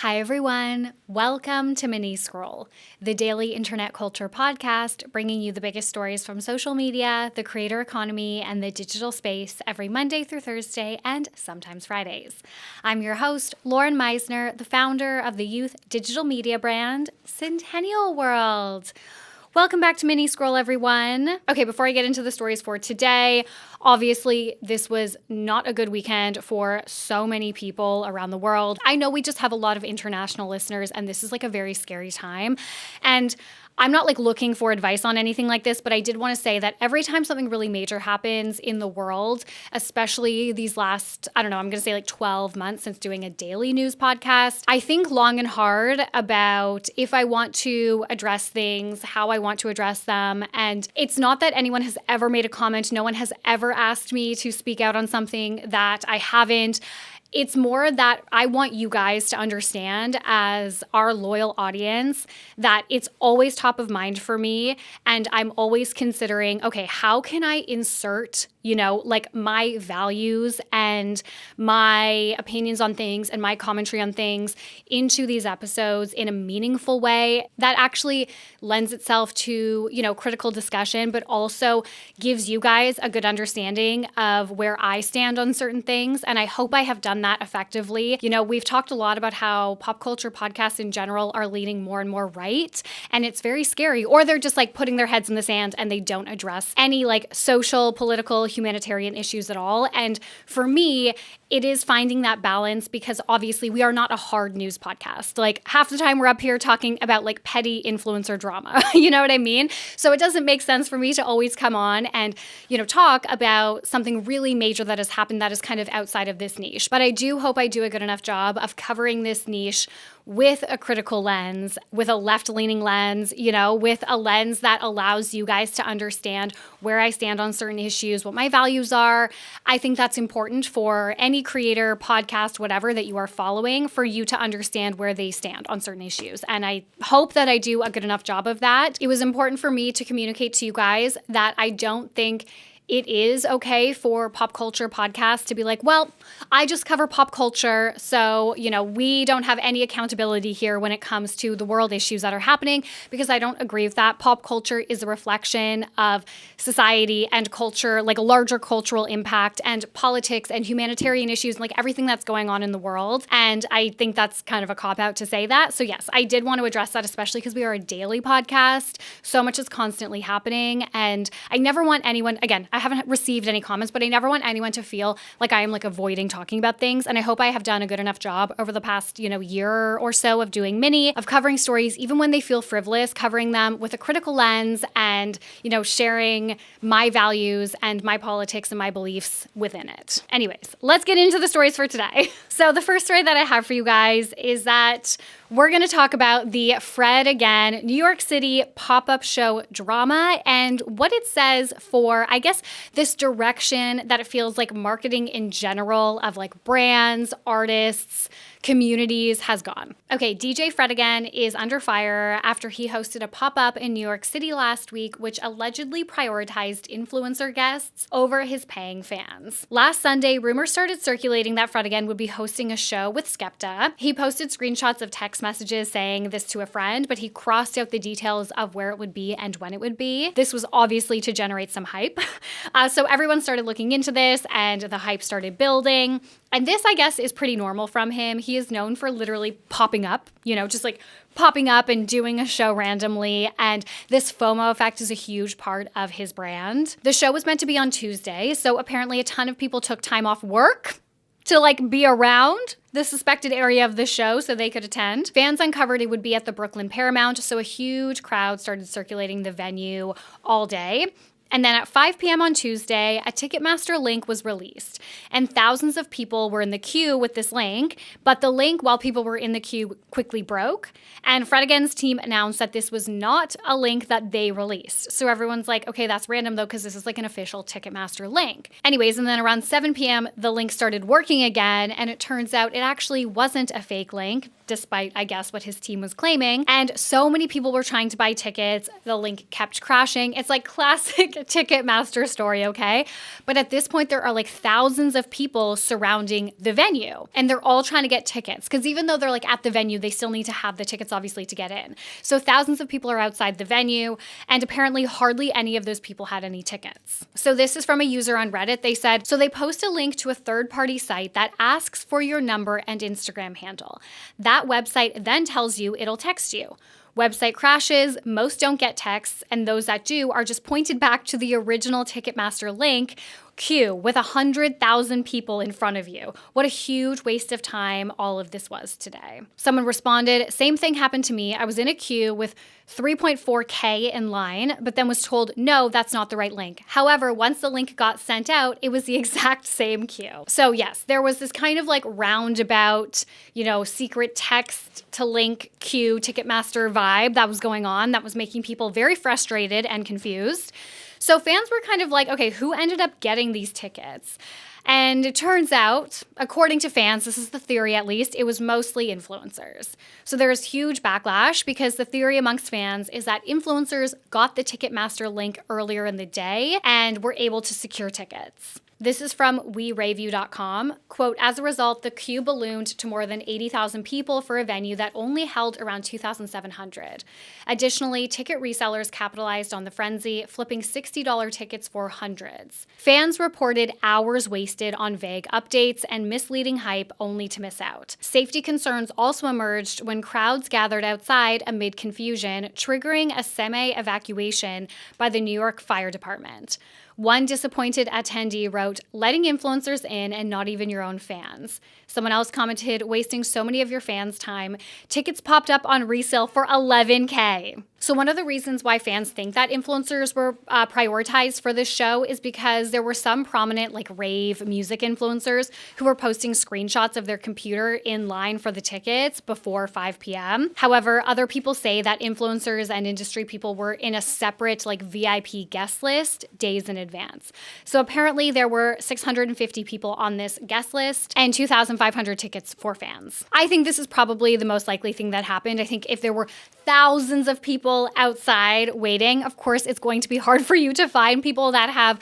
Hi, everyone. Welcome to Mini Scroll, the daily internet culture podcast bringing you the biggest stories from social media, the creator economy, and the digital space every Monday through Thursday and sometimes Fridays. I'm your host, Lauren Meisner, the founder of the youth digital media brand, Centennial World. Welcome back to Mini Scroll, everyone. Okay, before I get into the stories for today, obviously this was not a good weekend for so many people around the world. I know we just have a lot of international listeners, and this is like a very scary time. And I'm not looking for advice on anything like this, but I did want to say that every time something really major happens in the world, especially these last, I'm going to say 12 months since doing a daily news podcast, I think long and hard about if I want to address things, how I want to address them. And it's not that anyone has ever made a comment. No one has ever asked me to speak out on something that I haven't. It's more that I want you guys to understand as our loyal audience that it's always top of mind for me. And I'm always considering, okay, how can I insert, my values and my opinions on things and my commentary on things into these episodes in a meaningful way that actually lends itself to, critical discussion, but also gives you guys a good understanding of where I stand on certain things. And I hope I have done that effectively. We've talked a lot about how pop culture podcasts in general are leaning more and more right, and it's very scary. Or they're just putting their heads in the sand and they don't address any social, political, humanitarian issues at all. And for me, it is finding that balance because obviously we are not a hard news podcast. Half the time we're up here talking about petty influencer drama. You know what I mean? So it doesn't make sense for me to always come on and, talk about something really major that has happened that is kind of outside of this niche. But I do hope I do a good enough job of covering this niche with a critical lens, with a left-leaning lens, with a lens that allows you guys to understand where I stand on certain issues, what my values are. I think that's important for any creator, podcast, whatever that you are following, for you to understand where they stand on certain issues. And I hope that I do a good enough job of that. It was important for me to communicate to you guys that I don't think it is okay for pop culture podcasts to be well, I just cover pop culture, so, we don't have any accountability here when it comes to the world issues that are happening, because I don't agree with that. Pop culture is a reflection of society and culture, a larger cultural impact and politics and humanitarian issues, and everything that's going on in the world. And I think that's kind of a cop-out to say that. So yes, I did want to address that, especially because we are a daily podcast. So much is constantly happening, and I never want anyone, again, I haven't received any comments, but I never want anyone to feel like I am avoiding talking about things. And I hope I have done a good enough job over the past, year or so of doing of covering stories, even when they feel frivolous, covering them with a critical lens and, sharing my values and my politics and my beliefs within it. Anyways, let's get into the stories for today. So the first story that I have for you guys is that we're going to talk about the Fred Again New York City pop-up show drama and what it says for, I guess, this direction that it feels like marketing in general of brands, artists, communities has gone. Okay, DJ Fred Again is under fire after he hosted a pop-up in New York City last week, which allegedly prioritized influencer guests over his paying fans. Last Sunday, rumors started circulating that Fred Again would be hosting a show with Skepta. He posted screenshots of text messages saying this to a friend, but he crossed out the details of where it would be and when it would be. This was obviously to generate some hype. So everyone started looking into this and the hype started building. And this, I guess, is pretty normal from him. He is known for literally popping up, just popping up and doing a show randomly. And this FOMO effect is a huge part of his brand. The show was meant to be on Tuesday, so apparently a ton of people took time off work to be around the suspected area of the show so they could attend. Fans uncovered it would be at the Brooklyn Paramount, so a huge crowd started circulating the venue all day. And then at 5 p.m. on Tuesday, a Ticketmaster link was released. And thousands of people were in the queue with this link, but the link, while people were in the queue, quickly broke. And Fred Again's team announced that this was not a link that they released. So everyone's like, okay, that's random though, because this is an official Ticketmaster link. Anyways, and then around 7 p.m., the link started working again, and it turns out it actually wasn't a fake link. despite, I guess, what his team was claiming. And so many people were trying to buy tickets. The link kept crashing. It's like classic Ticketmaster story, okay? But at this point, there are like thousands of people surrounding the venue, and they're all trying to get tickets because even though they're like at the venue, they still need to have the tickets, obviously, to get in. So thousands of people are outside the venue, and apparently hardly any of those people had any tickets. So this is from a user on Reddit. They said, so they post a link to a third-party site that asks for your number and Instagram handle. That website then tells you it'll text you. Website crashes, most don't get texts, and those that do are just pointed back to the original Ticketmaster link queue with 100,000 people in front of you. What a huge waste of time all of this was today. Someone responded, same thing happened to me. I was in a queue with 3.4K in line, but then was told, no, that's not the right link. However, once the link got sent out, it was the exact same queue. So yes, there was this kind of like roundabout, secret text to link queue Ticketmaster vibe that was going on that was making people very frustrated and confused. So fans were kind of like, okay, who ended up getting these tickets? And it turns out, according to fans, this is the theory at least, it was mostly influencers. So there's huge backlash because the theory amongst fans is that influencers got the Ticketmaster link earlier in the day and were able to secure tickets. This is from WeRayView.com. Quote, as a result, the queue ballooned to more than 80,000 people for a venue that only held around 2,700. Additionally, ticket resellers capitalized on the frenzy, flipping $60 tickets for hundreds. Fans reported hours wasted on vague updates and misleading hype only to miss out. Safety concerns also emerged when crowds gathered outside amid confusion, triggering a semi-evacuation by the New York Fire Department. One disappointed attendee wrote, letting influencers in and not even your own fans. Someone else commented, wasting so many of your fans' time. Tickets popped up on resale for $11K. So one of the reasons why fans think that influencers were prioritized for this show is because there were some prominent like rave music influencers who were posting screenshots of their computer in line for the tickets before 5 p.m. However, other people say that influencers and industry people were in a separate like VIP guest list days in advance. So apparently there were 650 people on this guest list and 2,500 tickets for fans. I think this is probably the most likely thing that happened. I think if there were thousands of people outside waiting, of course, it's going to be hard for you to find people that have,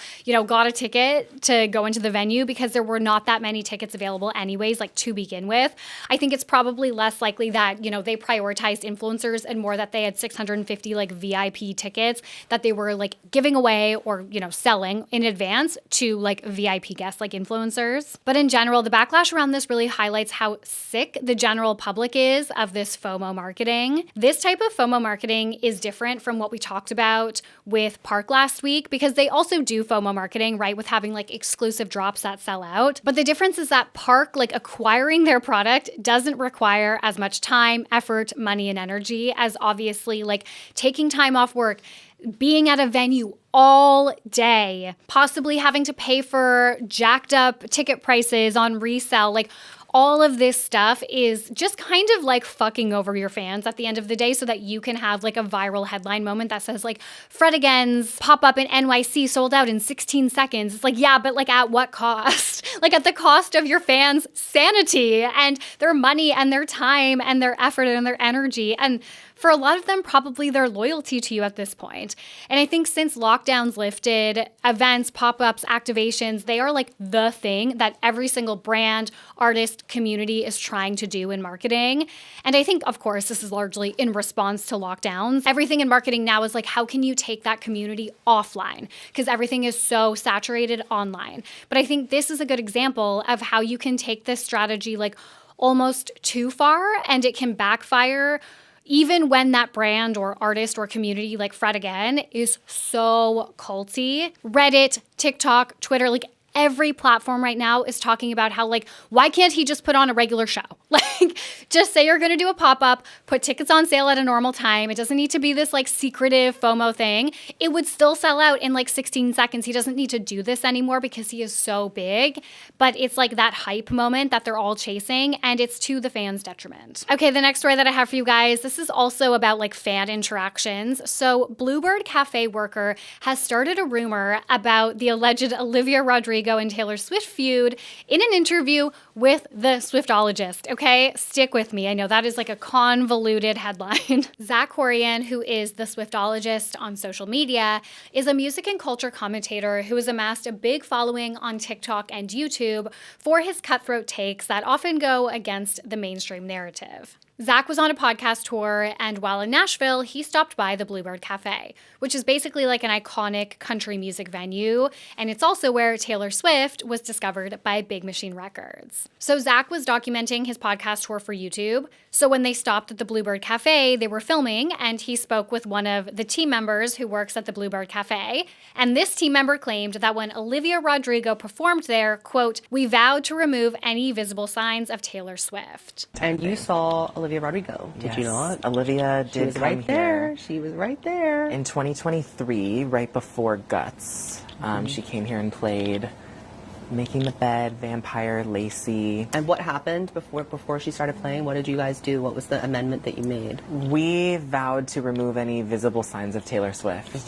got a ticket to go into the venue because there were not that many tickets available anyways, like to begin with. I think it's probably less likely that, they prioritized influencers and more that they had 650 like VIP tickets that they were like giving away or, selling in advance to like VIP guests like influencers. But in general, the backlash around this really highlights how sick the general public is of this FOMO marketing. This type of FOMO marketing is different from what we talked about with Park last week because they also do FOMO marketing, right, with having like exclusive drops that sell out. But the difference is that Park, like acquiring their product, doesn't require as much time, effort, money, and energy as obviously like taking time off work, being at a venue all day, possibly having to pay for jacked up ticket prices on resale, like all of this stuff is just kind of like fucking over your fans at the end of the day so that you can have like a viral headline moment that says like Fred Again's pop-up in NYC sold out in 16 seconds. It's like, yeah, but like at what cost? Like at the cost of your fans' sanity and their money and their time and their effort and their energy. And for a lot of them, probably their loyalty to you at this point. And I think since lockdowns lifted, events, pop-ups, activations, they are like the thing that every single brand, artist, community is trying to do in marketing. And I think, of course, this is largely in response to lockdowns. Everything in marketing now is like, how can you take that community offline? Because everything is so saturated online. But I think this is a good example of how you can take this strategy like almost too far and it can backfire even when that brand or artist or community like Fred Again is so culty. Reddit, TikTok, Twitter, like every platform right now is talking about how like, why can't he just put on a regular show? Like, just say you're going to do a pop-up, put tickets on sale at a normal time. It doesn't need to be this like secretive FOMO thing. It would still sell out in like 16 seconds. He doesn't need to do this anymore because he is so big, but it's like that hype moment that they're all chasing and it's to the fans' detriment. Okay, the next story that I have for you guys, this is also about like fan interactions. So Bluebird Cafe worker has started a rumor about the alleged Olivia Rodrigo Rodrigo and Taylor Swift feud in an interview with the Swiftologist, okay? Stick with me. I know that is like a convoluted headline. Zach Horian, who is the Swiftologist on social media, is a music and culture commentator who has amassed a big following on TikTok and YouTube for his cutthroat takes that often go against the mainstream narrative. Zach was on a podcast tour, and while in Nashville, he stopped by the Bluebird Cafe, which is basically like an iconic country music venue, and it's also where Taylor Swift was discovered by Big Machine Records. So Zach was documenting his podcast tour for YouTube, so when they stopped at the Bluebird Cafe, they were filming, and he spoke with one of the team members who works at the Bluebird Cafe, and this team member claimed that when Olivia Rodrigo performed there, quote, "We vowed to remove any visible signs of Taylor Swift." And you saw Olivia Rodrigo, did you not? Olivia did She was right there. here. She was right there. In 2023, right before Guts, she came here and played Making the Bed, Vampire, Lacey. And what happened before she started playing? What did you guys do? What was the amendment that you made? We vowed to remove any visible signs of Taylor Swift.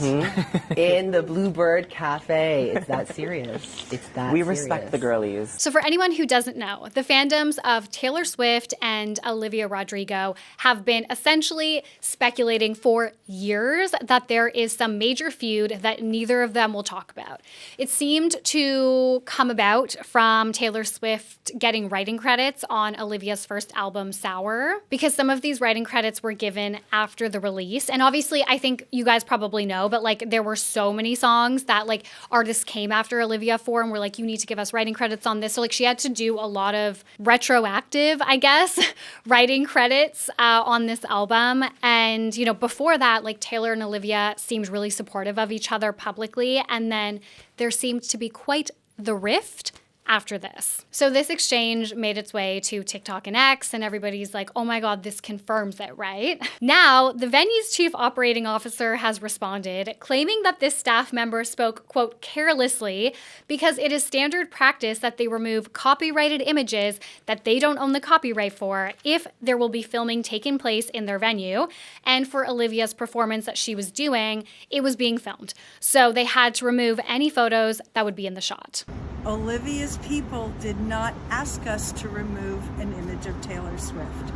In the Bluebird Cafe. It's that serious. It's that We serious. respect the girlies. So for anyone who doesn't know, the fandoms of Taylor Swift and Olivia Rodrigo have been essentially speculating for years that there is some major feud that neither of them will talk about. It seemed to come about from Taylor Swift getting writing credits on Olivia's first album, Sour, because some of these writing credits were given after the release. And obviously, I think you guys probably know, but like there were so many songs that like artists came after Olivia for and were like, you need to give us writing credits on this. So like she had to do a lot of retroactive, I guess, writing credits on this album. And, you know, before that, like Taylor and Olivia seemed really supportive of each other publicly. And then there seemed to be quite the rift after this. So this exchange made its way to TikTok and X, and everybody's like, oh my God, this confirms it, right? Now, the venue's chief operating officer has responded, claiming that this staff member spoke, quote, carelessly, because it is standard practice that they remove copyrighted images that they don't own the copyright for if there will be filming taking place in their venue. And for Olivia's performance that she was doing, it was being filmed. So they had to remove any photos that would be in the shot. Olivia's people did not ask us to remove an image of Taylor Swift.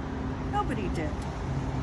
Nobody did.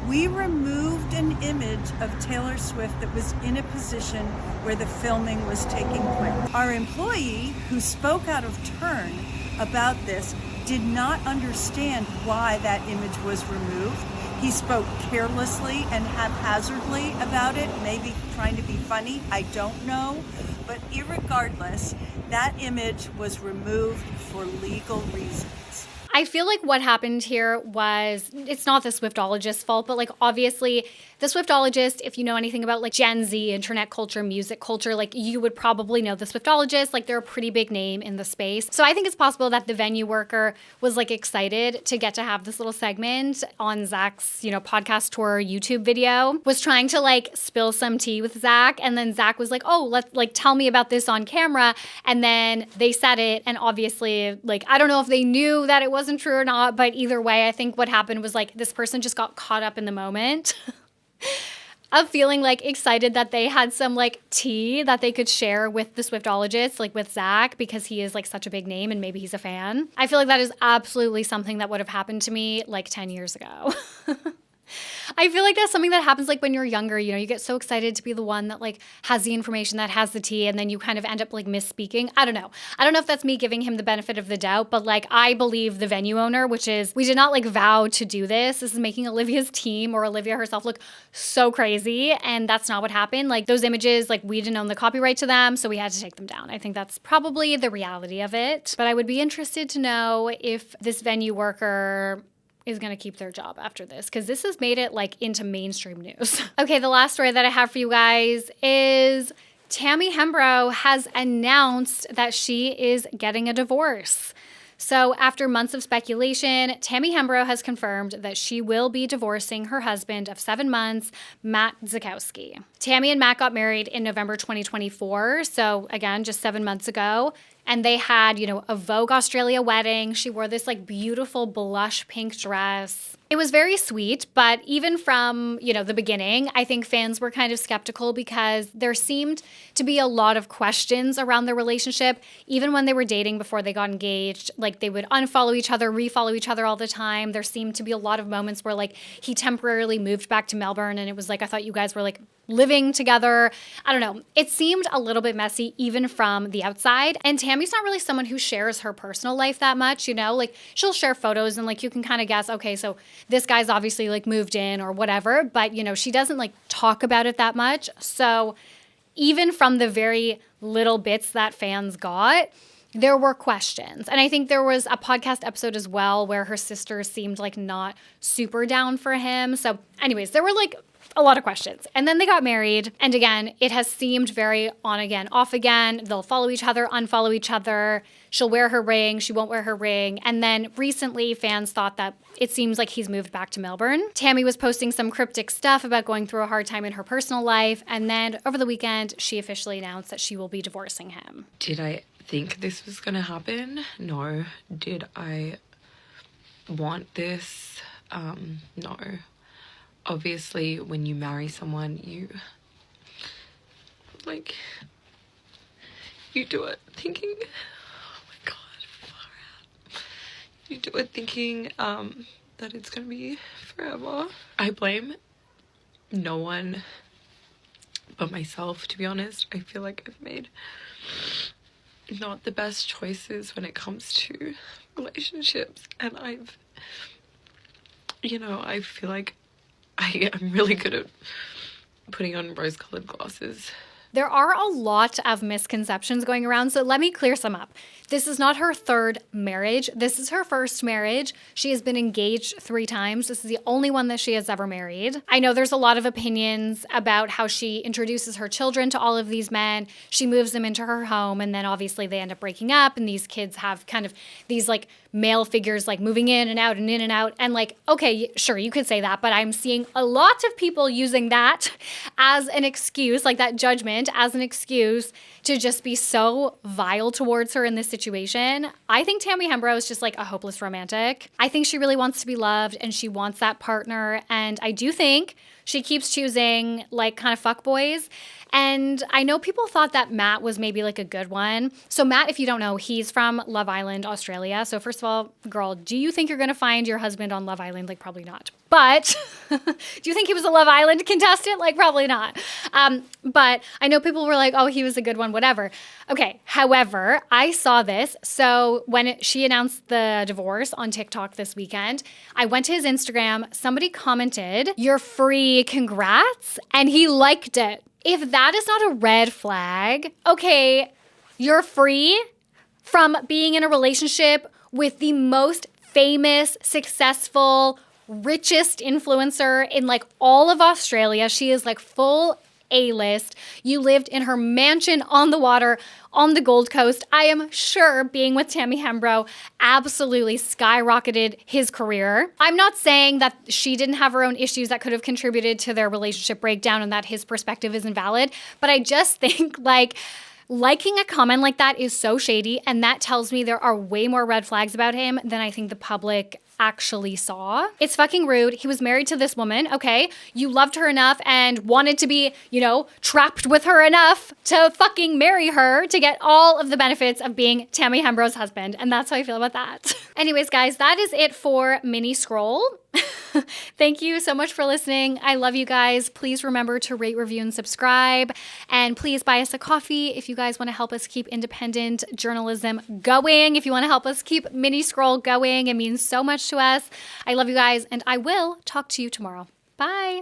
We removed an image of Taylor Swift that was in a position where the filming was taking place. Our employee, who spoke out of turn about this, did not understand why that image was removed. He spoke carelessly and haphazardly about it, maybe trying to be funny, I don't know. But irregardless, that image was removed for legal reasons. I feel like what happened here was, it's not the Swiftologist's fault, but like obviously the Swiftologist, if you know anything about like Gen Z, internet culture, music culture, like you would probably know the Swiftologist, like they're a pretty big name in the space. So I think it's possible that the venue worker was like excited to get to have this little segment on Zach's, you know, podcast tour YouTube video, was trying to like spill some tea with Zach. And then Zach was like, oh, let's like tell me about this on camera. And then they said it. And obviously, like, I don't know if they knew that it wasn't true or not, but either way, I think what happened was like this person just got caught up in the moment of feeling like excited that they had some like tea that they could share with the Swiftologist, like with Zach, because he is like such a big name and maybe he's a fan. I feel like that is absolutely something that would have happened to me like 10 years ago. I feel like that's something that happens like when you're younger, you know, you get so excited to be the one that like has the information, that has the tea, and then you kind of end up like misspeaking. I don't know. I don't know if that's me giving him the benefit of the doubt, but like I believe the venue owner, which is we did not like vow to do this. This is making Olivia's team or Olivia herself look so crazy, and that's not what happened. Like those images, like we didn't own the copyright to them, so we had to take them down. I think that's probably the reality of it. But I would be interested to know if this venue worker is going to keep their job after this, because this has made it like into mainstream news. Okay, the last story that I have for you guys is Tammy Hembrow has announced that she is getting a divorce. So after months of speculation, Tammy Hembrow has confirmed that she will be divorcing her husband of 7 months, Matt Zakowski. Tammy and Matt got married in November 2024, so again, just 7 months ago. and they had, a Vogue Australia wedding. She wore this like beautiful blush pink dress. It was very sweet, but even from, the beginning, I think fans were kind of skeptical because there seemed to be a lot of questions around their relationship. Even when they were dating before they got engaged, like they would unfollow each other, refollow each other all the time. There seemed to be a lot of moments where like he temporarily moved back to Melbourne and it was like, I thought you guys were like living together. I don't know. It seemed a little bit messy even from the outside. And Tammy's not really someone who shares her personal life that much, like she'll share photos and like you can kind of guess, okay, so this guy's obviously like moved in or whatever, but she doesn't like talk about it that much. So even from the very little bits that fans got, there were questions. And I think there was a podcast episode as well where her sister seemed like not super down for him. So anyways, there were like a lot of questions. And then they got married. And again, it has seemed very on again, off again. They'll follow each other, unfollow each other. She'll wear her ring. She won't wear her ring. And then recently fans thought that it seems like he's moved back to Melbourne. Tammy was posting some cryptic stuff about going through a hard time in her personal life. And then over the weekend, she officially announced that she will be divorcing him. Did I think this was going to happen? No. Did I want this? No. Obviously, when you marry someone, you do it thinking, oh my God, far out. You do it thinking that it's going to be forever. I blame no one but myself, to be honest. I feel like I've made not the best choices when it comes to relationships, and I feel like I'm really good at putting on rose-colored glasses. There are a lot of misconceptions going around, so let me clear some up. This is not her third marriage. This is her first marriage. She has been engaged 3 times. This is the only one that she has ever married. I know there's a lot of opinions about how she introduces her children to all of these men. She moves them into her home, and then obviously they end up breaking up, and these kids have kind of these like male figures like moving in and out and in and out. And like, okay, sure, you could say that, but I'm seeing a lot of people using that as an excuse, like that judgment as an excuse to just be so vile towards her in this situation. I think Tammy Hembrow is just like a hopeless romantic. I think she really wants to be loved and she wants that partner. And I do think she keeps choosing like kind of fuckboys. And I know people thought that Matt was maybe like a good one. So Matt, if you don't know, he's from Love Island, Australia. So first of all, girl, do you think you're going to find your husband on Love Island? Like probably not. But do you think he was a Love Island contestant? Like probably not. But I know people were like, oh, he was a good one, whatever. Okay. However, I saw this. So when she announced the divorce on TikTok this weekend, I went to his Instagram. Somebody commented, "You're free, congrats." And he liked it. If that is not a red flag, okay, you're free from being in a relationship with the most famous, successful, richest influencer in like all of Australia. She is like full A-list. You lived in her mansion on the water on the Gold Coast. I am sure being with Tammy Hembrow absolutely skyrocketed his career. I'm not saying that she didn't have her own issues that could have contributed to their relationship breakdown and that his perspective isn't valid, but I just think like liking a comment like that is so shady, and that tells me there are way more red flags about him than I think the public actually saw. It's fucking rude. He was married to this woman, okay? You loved her enough and wanted to be, trapped with her enough to fucking marry her to get all of the benefits of being Tammy Hembrow's husband. And that's how I feel about that. Anyways, guys, that is it for Mini Scroll. Thank you so much for listening. I love you guys. Please remember to rate, review, and subscribe. And please buy us a coffee if you guys want to help us keep independent journalism going. If you want to help us keep Mini Scroll going, it means so much to us. I love you guys, and I will talk to you tomorrow. Bye.